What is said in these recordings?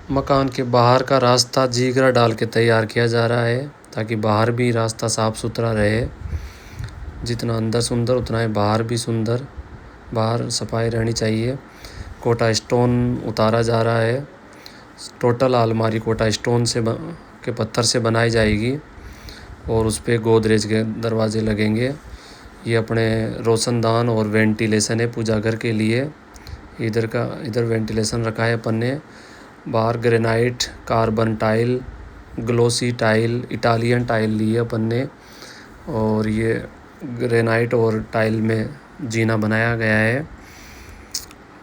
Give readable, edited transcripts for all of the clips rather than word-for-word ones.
मकान के बाहर का रास्ता जीगरा डाल के तैयार किया जा रहा है ताकि बाहर भी रास्ता साफ सुथरा रहे। जितना अंदर सुंदर उतना ही बाहर भी सुंदर, बाहर सफाई रहनी चाहिए। कोटा स्टोन उतारा जा रहा है। टोटल अलमारी कोटा स्टोन के पत्थर से बनाई जाएगी और उस पर गोदरेज के दरवाजे लगेंगे। ये अपने रोशनदान और वेंटिलेशन है पूजा घर के लिए। इधर वेंटिलेशन रखा है अपन ने। बाहर granite, carbon tile, glossy tile, Italian tile लिए अपन ने और ये ग्रेनाइट और टाइल में जीना बनाया गया है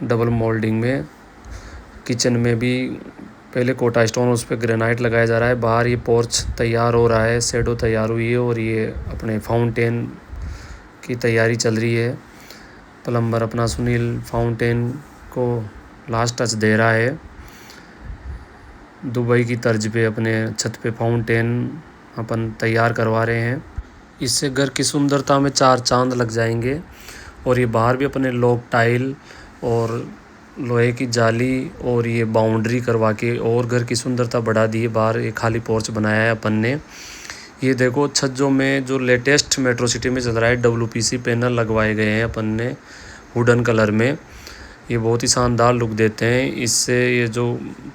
डबल मोल्डिंग में। किचन में भी पहले कोटा स्टोन, उस पर ग्रेनाइट लगाया जा रहा है। बाहर ये पोर्च तैयार हो रहा है, शेडो तैयार हुई है और ये अपने फाउंटेन की तैयारी चल रही है। प्लम्बर अपना सुनील फाउंटेन को लास्ट टच दे रहा है। दुबई की तर्ज पे अपने छत पे फाउंटेन अपन तैयार करवा रहे हैं। इससे घर की सुंदरता में चार चांद लग जाएंगे। और ये बाहर भी अपने लॉक टाइल और लोहे की जाली और ये बाउंड्री करवा के और घर की सुंदरता बढ़ा दी है। बाहर एक खाली पोर्च बनाया है अपन ने। ये देखो छज्जों में जो लेटेस्ट मेट्रो सिटी में चल रहा है WPC पैनल लगवाए गए हैं अपन ने वुडन कलर में। ये बहुत ही शानदार लुक देते हैं। इससे ये जो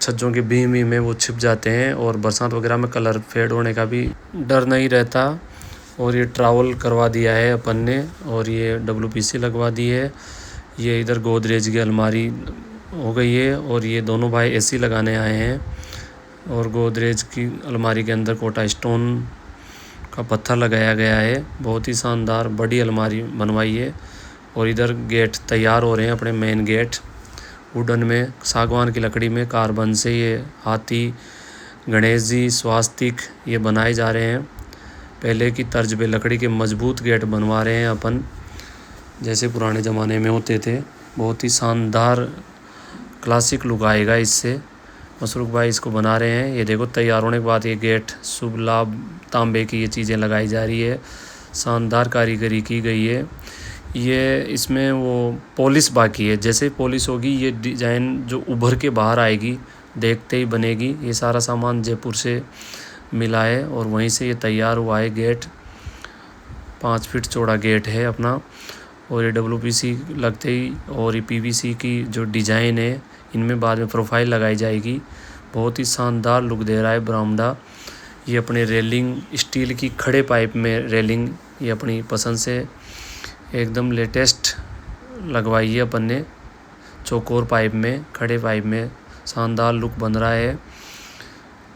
छज्जों के बीम में वो छिप जाते हैं और बरसात वगैरह में कलर फेड होने का भी डर नहीं रहता। और ये ट्रावल करवा दिया है अपन ने और ये WPC लगवा दी है। ये इधर गोदरेज की अलमारी हो गई है और ये दोनों भाई AC लगाने आए हैं। और गोदरेज की अलमारी के अंदर कोटा स्टोन का पत्थर लगाया गया है। बहुत ही शानदार बड़ी अलमारी बनवाई है। और इधर गेट तैयार हो रहे हैं अपने मेन गेट वुडन में, सागवान की लकड़ी में, कार्बन से ये हाथी, गणेश जी, स्वास्तिक ये बनाए जा रहे हैं। पहले की तर्ज पे लकड़ी के मजबूत गेट बनवा रहे हैं अपन, जैसे पुराने ज़माने में होते थे। बहुत ही शानदार क्लासिक लुक आएगा इससे। मसरूख भाई इसको बना रहे हैं। ये देखो तैयार होने के बाद ये गेट शुभ लाभ तांबे की ये चीज़ें लगाई जा रही है। शानदार कारीगरी की गई है। ये इसमें वो पॉलिश बाकी है। जैसे पॉलिश होगी ये डिज़ाइन जो उभर के बाहर आएगी, देखते ही बनेगी। ये सारा सामान जयपुर से मिला है और वहीं से ये तैयार हुआ है। गेट 5 फीट चौड़ा गेट है अपना। और ये WPC लगते ही और ये PVC की जो डिज़ाइन है इनमें बाद में प्रोफाइल लगाई जाएगी। बहुत ही शानदार लुक दे रहा है बरामदा। ये अपने रेलिंग स्टील की खड़े पाइप में रेलिंग ये अपनी पसंद से एकदम लेटेस्ट लगवाई है अपन ने। चौकोर पाइप में, खड़े पाइप में शानदार लुक बन रहा है,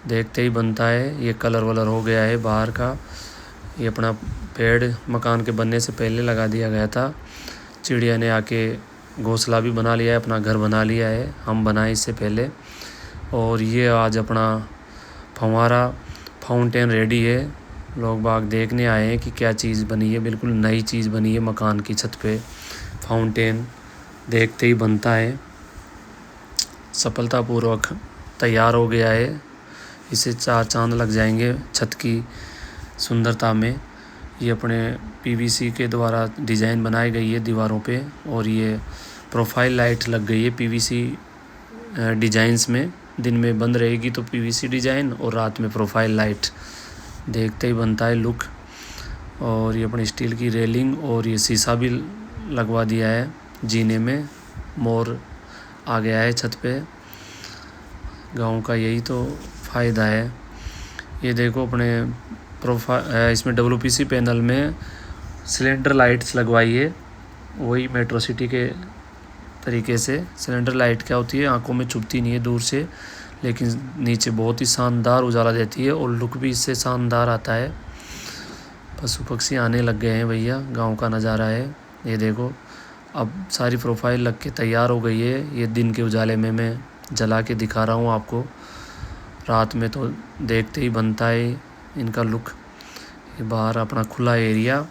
देखते ही बनता है। ये कलर वलर हो गया है बाहर का। ये अपना पेड़ मकान के बनने से पहले लगा दिया गया था। चिड़िया ने आके घोंसला भी बना लिया है, अपना घर बना लिया है। हम बनाए इससे पहले। और ये आज अपना फव्वारा फाउंटेन रेडी है। लोग बाग देखने आए हैं कि क्या चीज़ बनी है। बिल्कुल नई चीज़ बनी है मकान की छत पे। फाउंटेन देखते ही बनता है। सफलतापूर्वक तैयार हो गया है। इसे 4 चांद लग जाएंगे छत की सुंदरता में। ये अपने PVC के द्वारा डिज़ाइन बनाई गई है दीवारों पे। और ये प्रोफाइल लाइट लग गई है PVC डिज़ाइंस में। दिन में बंद रहेगी तो PVC डिज़ाइन और रात में प्रोफाइल लाइट, देखते ही बनता है लुक। और ये अपनी स्टील की रेलिंग और ये शीशा भी लगवा दिया है जीने में। मोर आ गया है छत पे। गांव का यही तो फ़ायदा है। ये देखो अपने इसमें WPC पैनल में सिलेंडर लाइट्स लगवाई है। वही मेट्रो सिटी के तरीके से। सिलेंडर लाइट क्या होती है, आंखों में चुभती नहीं है दूर से, लेकिन नीचे बहुत ही शानदार उजाला देती है और लुक भी इससे शानदार आता है। पशु पक्षी आने लग गए हैं भैया, गांव का नज़ारा है। ये देखो अब सारी प्रोफाइल लग के तैयार हो गई है। ये दिन के उजाले में मैं जला के दिखा रहा हूँ आपको। रात में तो देखते ही बनता है इनका लुक। ये बाहर अपना खुला एरिया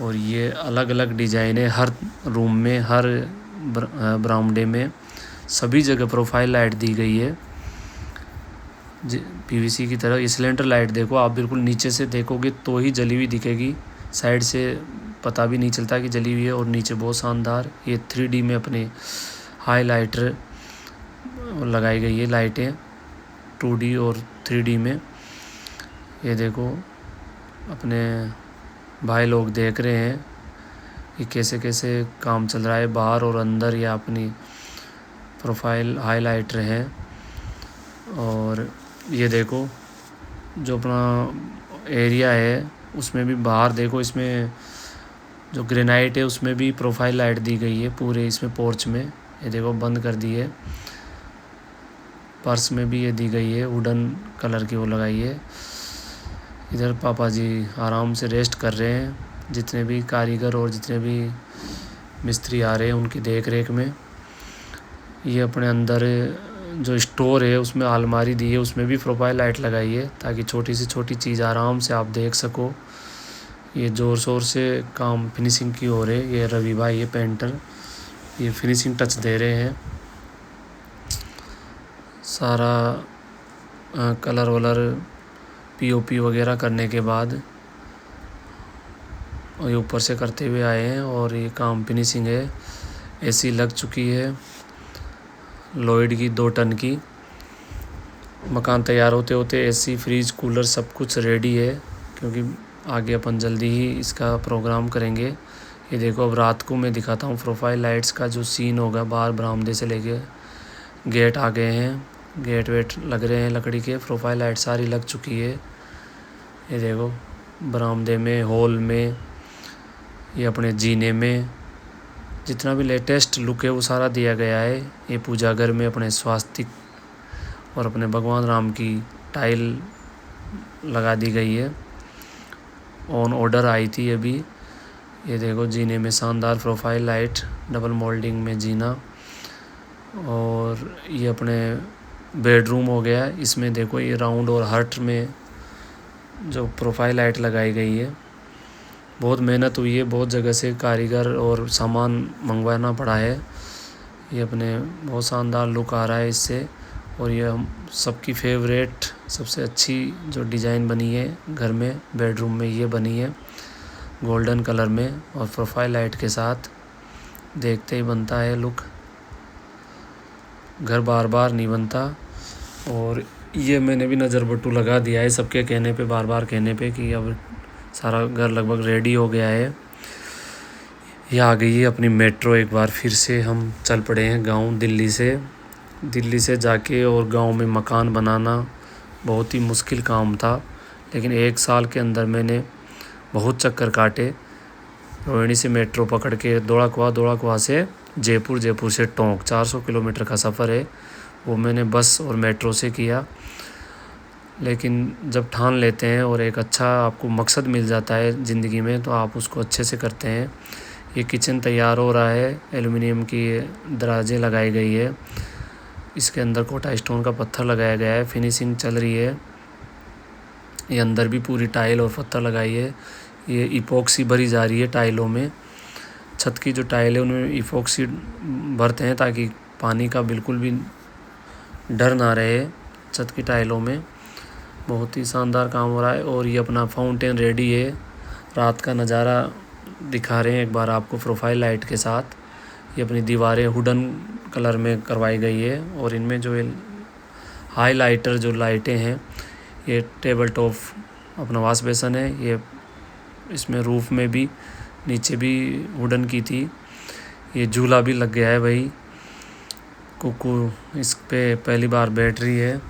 और ये अलग अलग डिज़ाइन है हर रूम में, हर बरामदे में, सभी जगह प्रोफाइल लाइट दी गई है PVC की तरह। ये सिलेंडर लाइट देखो आप, बिल्कुल नीचे से देखोगे तो ही जली हुई दिखेगी, साइड से पता भी नहीं चलता कि जली हुई है। और नीचे बहुत शानदार ये 3D में अपने हाईलाइटर लगाई गई है लाइटें। 2D और 3D में। ये देखो अपने भाई लोग देख रहे हैं कि कैसे कैसे काम चल रहा है बाहर और अंदर। या अपनी प्रोफाइल हाईलाइटर है। और ये देखो जो अपना एरिया है उसमें भी बाहर देखो, इसमें जो ग्रेनाइट है उसमें भी प्रोफाइल लाइट दी गई है पूरे इसमें पोर्च में। ये देखो बंद कर दी है। पर्स में भी ये दी गई है, वुडन कलर की वो लगाई है। इधर पापा जी आराम से रेस्ट कर रहे हैं। जितने भी कारीगर और जितने भी मिस्त्री आ रहे हैं उनकी देख रेख में। ये अपने अंदर जो स्टोर है उसमें अलमारी दी है, उसमें भी प्रोफाइल लाइट लगाई है ताकि छोटी से छोटी चीज़ आराम से आप देख सको। ये ज़ोर शोर से काम फिनिशिंग की हो रहे। ये रवि भाई ये पेंटर ये फिनिशिंग टच दे रहे हैं। सारा कलर वलर पीओपी वगैरह करने के बाद और ये ऊपर से करते हुए आए हैं। और ये काम फिनिशिंग है। एसी लग चुकी है लॉयड की 2 टन की। मकान तैयार होते होते एसी फ्रिज कूलर सब कुछ रेडी है, क्योंकि आगे अपन जल्दी ही इसका प्रोग्राम करेंगे। ये देखो अब रात को मैं दिखाता हूँ प्रोफाइल लाइट्स का जो सीन होगा। बाहर बरामदे से लेके गेट आ गए हैं, गेट वेट लग रहे हैं लकड़ी के। प्रोफाइल लाइट सारी लग चुकी है। ये देखो बरामदे में, हॉल में, ये अपने जीने में जितना भी लेटेस्ट लुक है वो सारा दिया गया है। ये पूजा घर में अपने स्वास्तिक और अपने भगवान राम की टाइल लगा दी गई है। ऑन ऑर्डर आई थी अभी। ये देखो जीने में शानदार प्रोफाइल लाइट, डबल मोल्डिंग में जीना। और ये अपने बेडरूम हो गया। इसमें देखो ये राउंड और हार्ट में जो प्रोफाइल लाइट लगाई गई है। बहुत मेहनत हुई है, बहुत जगह से कारीगर और सामान मंगवाना पड़ा है। ये अपने बहुत शानदार लुक आ रहा है इससे। और ये हम सबकी फेवरेट सबसे अच्छी जो डिज़ाइन बनी है घर में बेडरूम में ये बनी है गोल्डन कलर में और प्रोफाइल लाइट के साथ। देखते ही बनता है लुक, घर बार बार नहीं बनता। और ये मैंने भी नज़र बट्टू लगा दिया है सबके कहने पे, बार बार कहने पे कि अब सारा घर लगभग रेडी हो गया है। ये आ गई है अपनी मेट्रो। एक बार फिर से हम चल पड़े हैं गांव दिल्ली से जाके। और गांव में मकान बनाना बहुत ही मुश्किल काम था, लेकिन 1 साल के अंदर मैंने बहुत चक्कर काटे। रोहिणी से मेट्रो पकड़ के दौड़ा कुआ से जयपुर, जयपुर से टोंक 400 किलोमीटर का सफ़र है वो मैंने बस और मेट्रो से किया। लेकिन जब ठान लेते हैं और एक अच्छा आपको मकसद मिल जाता है ज़िंदगी में तो आप उसको अच्छे से करते हैं। ये किचन तैयार हो रहा है, एल्युमिनियम की दराजें लगाई गई है, इसके अंदर कोटा स्टोन का पत्थर लगाया गया है, फिनिशिंग चल रही है। ये अंदर भी पूरी टाइल और पत्थर लगाई है। ये इपॉक्सी भरी जा रही है टाइलों में। छत की जो टाइल है उनमें इपॉक्सी भरते हैं ताकि पानी का बिल्कुल भी डर ना रहे छत की टाइलों में। बहुत ही शानदार काम हो रहा है। और ये अपना फाउंटेन रेडी है। रात का नज़ारा दिखा रहे हैं एक बार आपको प्रोफाइल लाइट के साथ। ये अपनी दीवारें वुडन कलर में करवाई गई है। और इनमें जो हाईलाइटर जो लाइटें हैं, ये टेबल टॉप अपना वॉश बेसन है। ये इसमें रूफ में भी नीचे भी वुडन की थी। ये झूला भी लग गया है भाई। कुकू इस पे पहली बार बैठ रही है।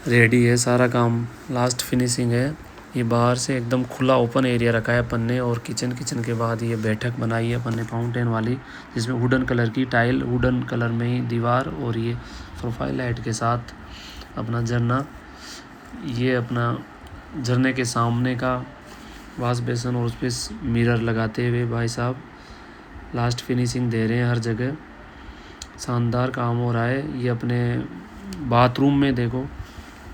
रेडी है सारा काम, लास्ट फिनिशिंग है। ये बाहर से एकदम खुला ओपन एरिया रखा है अपन ने। और किचन के बाद ये बैठक बनाई है अपन ने फाउंटेन वाली, जिसमें वुडन कलर की टाइल, वुडन कलर में ही दीवार और ये प्रोफाइल लाइट के साथ अपना झरना। ये अपना झरने के सामने का वॉश बेसन और उस पर मिरर लगाते हुए भाई साहब लास्ट फिनिशिंग दे रहे हैं हर जगह। शानदार काम हो रहा है। ये अपने बाथरूम में देखो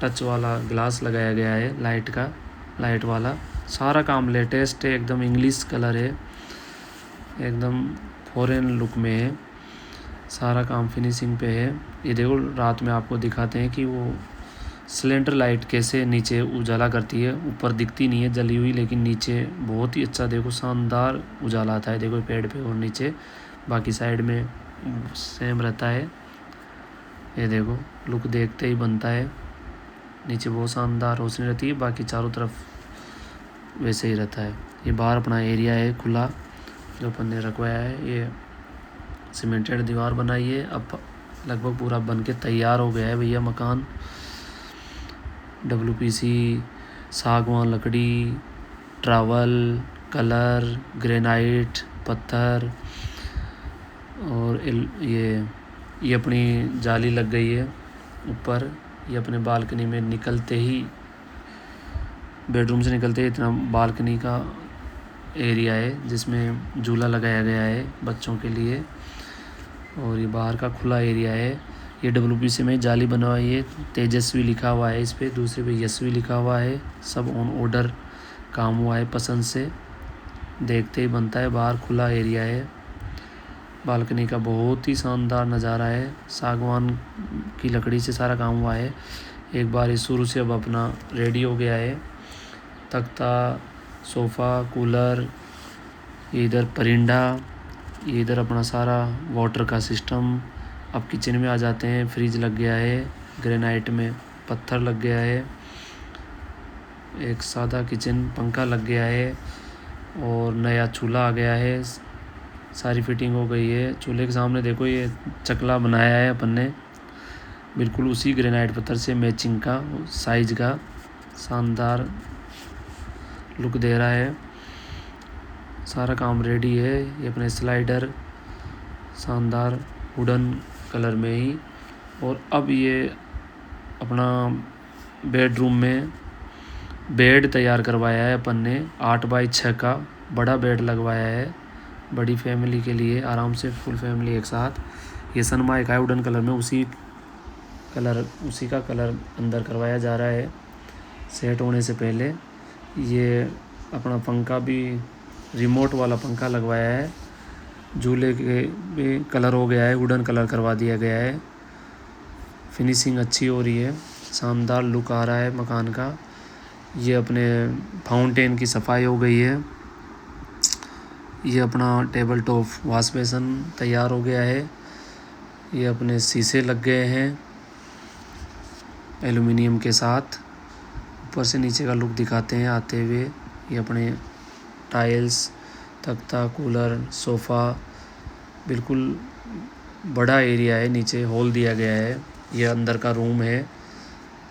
टच वाला ग्लास लगाया गया है लाइट वाला। सारा काम लेटेस्ट है, एकदम इंग्लिश कलर है, एकदम फॉरेन लुक में है। सारा काम फिनिशिंग पे है। ये देखो रात में आपको दिखाते हैं कि वो सिलेंडर लाइट कैसे नीचे उजाला करती है। ऊपर दिखती नहीं है जली हुई, लेकिन नीचे बहुत ही अच्छा देखो शानदार उजाला आता है। देखो पेड़ पे और नीचे बाकी साइड में सेम रहता है। ये देखो लुक देखते ही बनता है। नीचे बहुत शानदार रोशनी रहती है, बाकी चारों तरफ वैसे ही रहता है। ये बाहर अपना एरिया है खुला जो अपन ने रखवाया है। ये सीमेंटेड दीवार बनाई है, अब लगभग पूरा बन के तैयार हो गया है भैया मकान। WPC, सागवान लकड़ी, ट्रावल, कलर, ग्रेनाइट, पत्थर और ये अपनी जाली लग गई है ऊपर। ये अपने बालकनी में निकलते ही, बेडरूम से निकलते ही इतना बालकनी का एरिया है जिसमें झूला लगाया गया है बच्चों के लिए। और ये बाहर का खुला एरिया है। ये WPC में जाली बनवाई है, तेजस्वी लिखा हुआ है इस पर, दूसरे पे यशवी लिखा हुआ है। सब ऑन ऑर्डर काम हुआ है, पसंद से देखते ही बनता है। बाहर खुला एरिया है, बालकनी का बहुत ही शानदार नज़ारा है। सागवान की लकड़ी से सारा काम हुआ है। एक बार इस शुरू से अब अपना रेडी हो गया है। तख्ता, सोफ़ा, कूलर, ये इधर परिंदा, ये इधर अपना सारा वाटर का सिस्टम। अब किचन में आ जाते हैं। फ्रिज लग गया है, ग्रेनाइट में पत्थर लग गया है। एक सादा किचन, पंखा लग गया है और नया चूल्हा आ गया है। सारी फिटिंग हो गई है। चूल्हे के सामने देखो ये चकला बनाया है अपन ने, बिल्कुल उसी ग्रेनाइट पत्थर से मैचिंग का, साइज का शानदार लुक दे रहा है। सारा काम रेडी है। ये अपने स्लाइडर शानदार वुडन कलर में ही। और अब ये अपना बेडरूम में बेड तैयार करवाया है अपन ने। 8x6 का बड़ा बेड लगवाया है, बड़ी फैमिली के लिए, आराम से फुल फैमिली एक साथ। ये सनमाइका का है वुडन कलर में, उसी का कलर अंदर करवाया जा रहा है सेट होने से पहले। ये अपना पंखा भी रिमोट वाला पंखा लगवाया है। झूले के भी कलर हो गया है, वुडन कलर करवा दिया गया है। फिनिशिंग अच्छी हो रही है, शानदार लुक आ रहा है मकान का। ये अपने फाउंटेन की सफाई हो गई है। ये अपना टेबल टॉप वॉश बेसन तैयार हो गया है। ये अपने शीशे लग गए हैं एल्युमिनियम के साथ। ऊपर से नीचे का लुक दिखाते हैं आते हुए। ये अपने टाइल्स, तख्ता, कूलर, सोफ़ा, बिल्कुल बड़ा एरिया है। नीचे हॉल दिया गया है। ये अंदर का रूम है,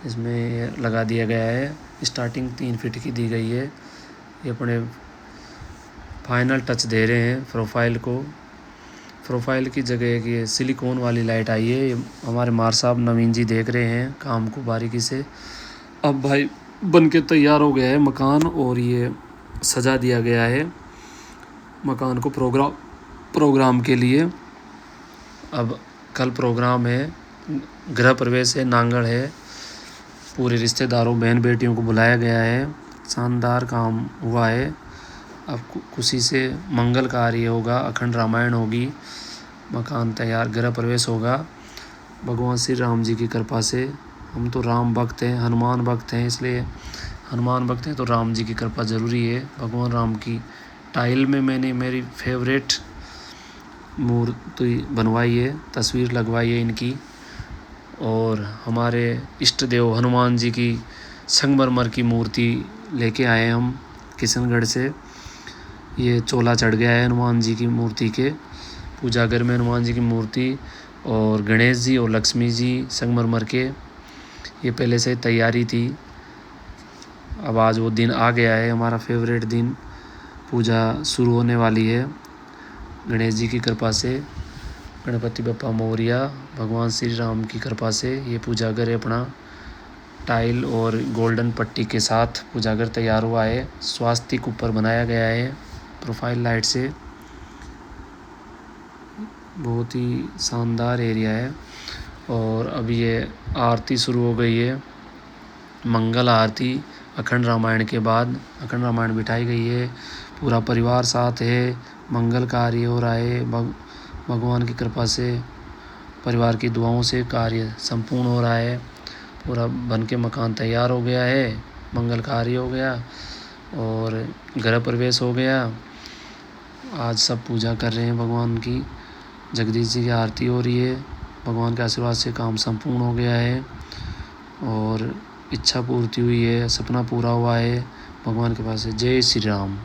इसमें लगा दिया गया है। स्टार्टिंग 3 फीट की दी गई है। ये अपने फाइनल टच दे रहे हैं प्रोफाइल को। प्रोफाइल की जगह की सिलिकॉन वाली लाइट आई है। ये हमारे मार साहब नवीन जी देख रहे हैं काम को बारीकी से। अब भाई बन के तैयार हो गया है मकान और ये सजा दिया गया है मकान को प्रोग्राम के लिए। अब कल प्रोग्राम है, गृह प्रवेश है, नांगड़ है। पूरे रिश्तेदारों, बहन बेटियों को बुलाया गया है। शानदार काम हुआ है। अब खुशी से मंगल कार्य होगा, अखंड रामायण होगी, मकान तैयार, गृह प्रवेश होगा भगवान श्री राम जी की कृपा से। हम तो राम भक्त हैं, हनुमान भक्त हैं, इसलिए हनुमान भक्त हैं तो राम जी की कृपा ज़रूरी है। भगवान राम की टाइल में मैंने मेरी फेवरेट मूर्ति बनवाई है, तस्वीर लगवाई है इनकी। और हमारे इष्ट देव हनुमान जी की संगमरमर की मूर्ति लेके आए हम किशनगढ़ से। ये चोला चढ़ गया है हनुमान जी की मूर्ति के। पूजा घर में हनुमान जी की मूर्ति और गणेश जी और लक्ष्मी जी संगमरमर के, ये पहले से तैयारी थी। अब आज वो दिन आ गया है, हमारा फेवरेट दिन। पूजा शुरू होने वाली है गणेश जी की कृपा से, गणपति बप्पा मोरिया, भगवान श्री राम की कृपा से। ये पूजा घर अपना टाइल और गोल्डन पट्टी के साथ पूजा घर तैयार हुआ है। स्वास्तिक ऊपर बनाया गया है प्रोफाइल लाइट से। बहुत ही शानदार एरिया है। और अब ये आरती शुरू हो गई है, मंगल आरती अखंड रामायण के बाद। अखंड रामायण बिठाई गई है, पूरा परिवार साथ है, मंगल कार्य हो रहा है। भगवान की कृपा से, परिवार की दुआओं से कार्य संपूर्ण हो रहा है। पूरा बन के मकान तैयार हो गया है, मंगल कार्य हो गया और गृह प्रवेश हो गया। आज सब पूजा कर रहे हैं भगवान की। जगदीश जी की आरती हो रही है। भगवान के आशीर्वाद से काम संपूर्ण हो गया है। और इच्छा पूर्ति हुई है, सपना पूरा हुआ है, भगवान के पास है। जय श्री राम।